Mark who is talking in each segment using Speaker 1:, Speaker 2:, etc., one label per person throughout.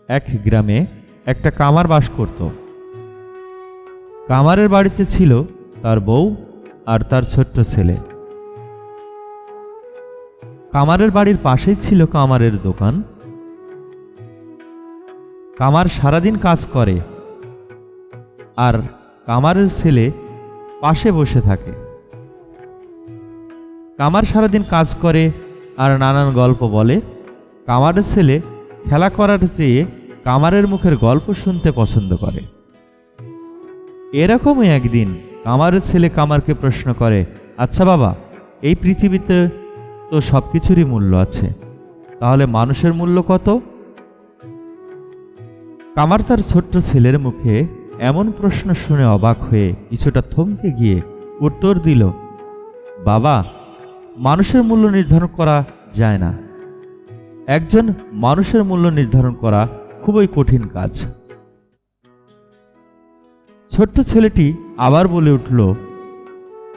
Speaker 1: এক গ্রামে একটা কামার বাস করত। কামারের বাড়িতে ছিল তার বউ আর তার ছোট্ট ছেলে। কামারের বাড়ির পাশেই ছিল কামারের দোকান। কামার সারাদিন কাজ করে আর কামারের ছেলে পাশে বসে থাকে। কামার সারাদিন কাজ করে আর নানান গল্প বলে। কামারের ছেলে খেলা করার চেয়ে কামারের মুখের গল্প শুনতে পছন্দ করে। এরকমই একদিন কামারের ছেলে কামারকে প্রশ্ন করে, আচ্ছা বাবা, এই পৃথিবীতে তো সব কিছুরই মূল্য আছে, তাহলে মানুষের মূল্য কত? কামার তার ছোট্ট ছেলের মুখে এমন প্রশ্ন শুনে অবাক হয়ে কিছুটা থমকে গিয়ে উত্তর দিল, বাবা, মানুষের মূল্য নির্ধারণ করা যায় না। একজন মানুষের মূল্য নির্ধারণ করা খুবই কঠিন কাজ। ছোট্ট ছেলেটি আবার বলে উঠল,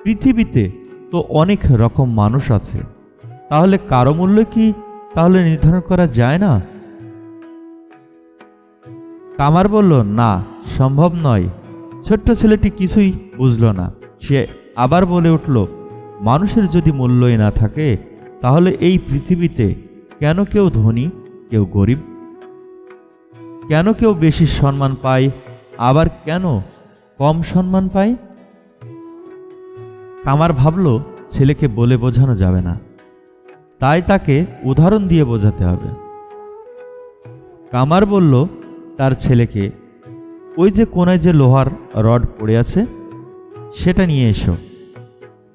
Speaker 1: পৃথিবীতে তো অনেক রকম মানুষ আছে, তাহলে কারো মূল্য কি তাহলে নির্ধারণ করা যায় না? কামার বলল, না, সম্ভব নয়। ছোট্ট ছেলেটি কিছুই বুঝল না। সে আবার বলে উঠল, মানুষের যদি মূল্যই না থাকে, তাহলে এই পৃথিবীতে কেন কেউ ধনী, কেউ গরিব? কেন কেউ বেশি সম্মান পায়, আবার কেন কম সম্মান পায়? কামার ভাবল, ছেলেকে বলে বোঝানো যাবে না, তাই তাকে উদাহরণ দিয়ে বোঝাতে হবে। কামার বলল তার ছেলেকে, ওই যে কোনায় যে লোহার রড পড়ে আছে, সেটা নিয়ে এসো।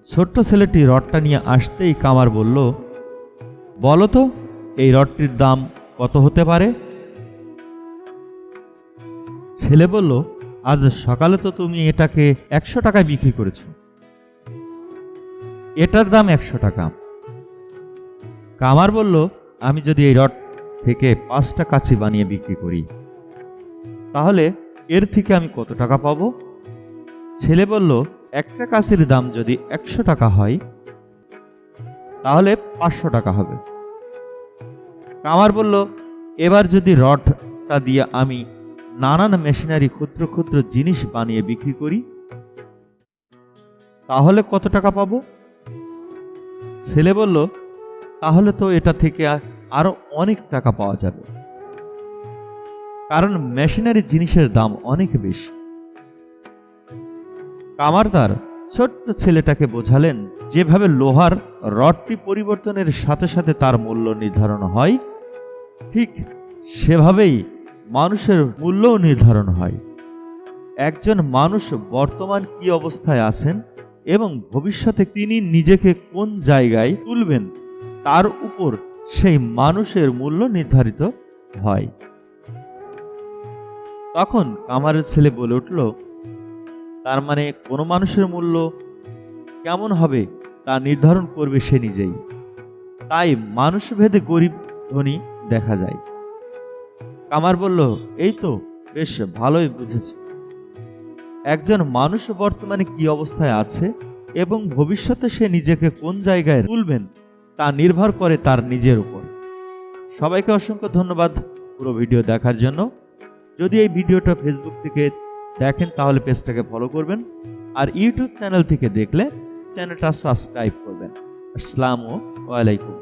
Speaker 1: ছোট্ট ছেলেটি রডটা নিয়ে আসতেই কামার বলল, বলো তো এই রডটির দাম কত হতে পারে? ছেলে বলল, আজ সকালে তো তুমি এটাকে 100 টাকায় বিক্রি করেছ। এটার দাম 100 টাকা। কামার বলল, আমি যদি এই রড থেকে 5টা কাঁচি বানিয়ে বিক্রি করি, তাহলে এর থেকে আমি কত টাকা পাবো? ছেলে বলল, একটা কাঁচির দাম যদি 100 টাকা হয়, তাহলে 500 টাকা হবে। কামার বলল, এবার যদি রডটা দিয়ে আমি নানান মেশিনারি ক্ষুদ্র ক্ষুদ্র জিনিস বানিয়ে বিক্রি করি, তাহলে কত টাকা পাবো? ছেলে বলল, তাহলে তো এটা থেকে আরো অনেক টাকা পাওয়া যাবে, কারণ মেশিনারি জিনিসের দাম অনেক বেশি। কামার তার ছোট্ট ছেলেটাকে বোঝালেন, যেভাবে লোহার রডটি পরিবর্তনের সাথে সাথে তার মূল্য নির্ধারণ হয়, ঠিক সেভাবেই মানুষের মূল্যও নির্ধারণ হয়। একজন মানুষ বর্তমান কি অবস্থায় আছেন এবং ভবিষ্যতে তিনি নিজেকে কোন জায়গায় তুলবেন, তার উপর সেই মানুষের মূল্য নির্ধারিত হয়। তখন কামারের ছেলে বলে উঠল, তার মানে কোনো মানুষের মূল্য কেমন হবে তা নির্ধারণ করবে সে নিজেই। তাই মানুষ ভেদে গরিব ধনী দেখা যায়। কামার বলল, এই তো বেশ ভালোই বুঝেছি। একজন মানুষ বর্তমানে কি অবস্থায় আছে এবং ভবিষ্যতে সে নিজেকে কোন জায়গায় তুলবেন তা নির্ভর করে তার নিজের উপর। সবাইকে অসংখ্য ধন্যবাদ পুরো ভিডিও দেখার জন্য। যদি এই ভিডিওটা ফেসবুক থেকে দেখেন তাহলে পেজটাকে ফলো করবেন, আর ইউটিউব চ্যানেল থেকে দেখলে চ্যানেলটা সাবস্ক্রাইব করবেন। আসসালামু আলাইকুম।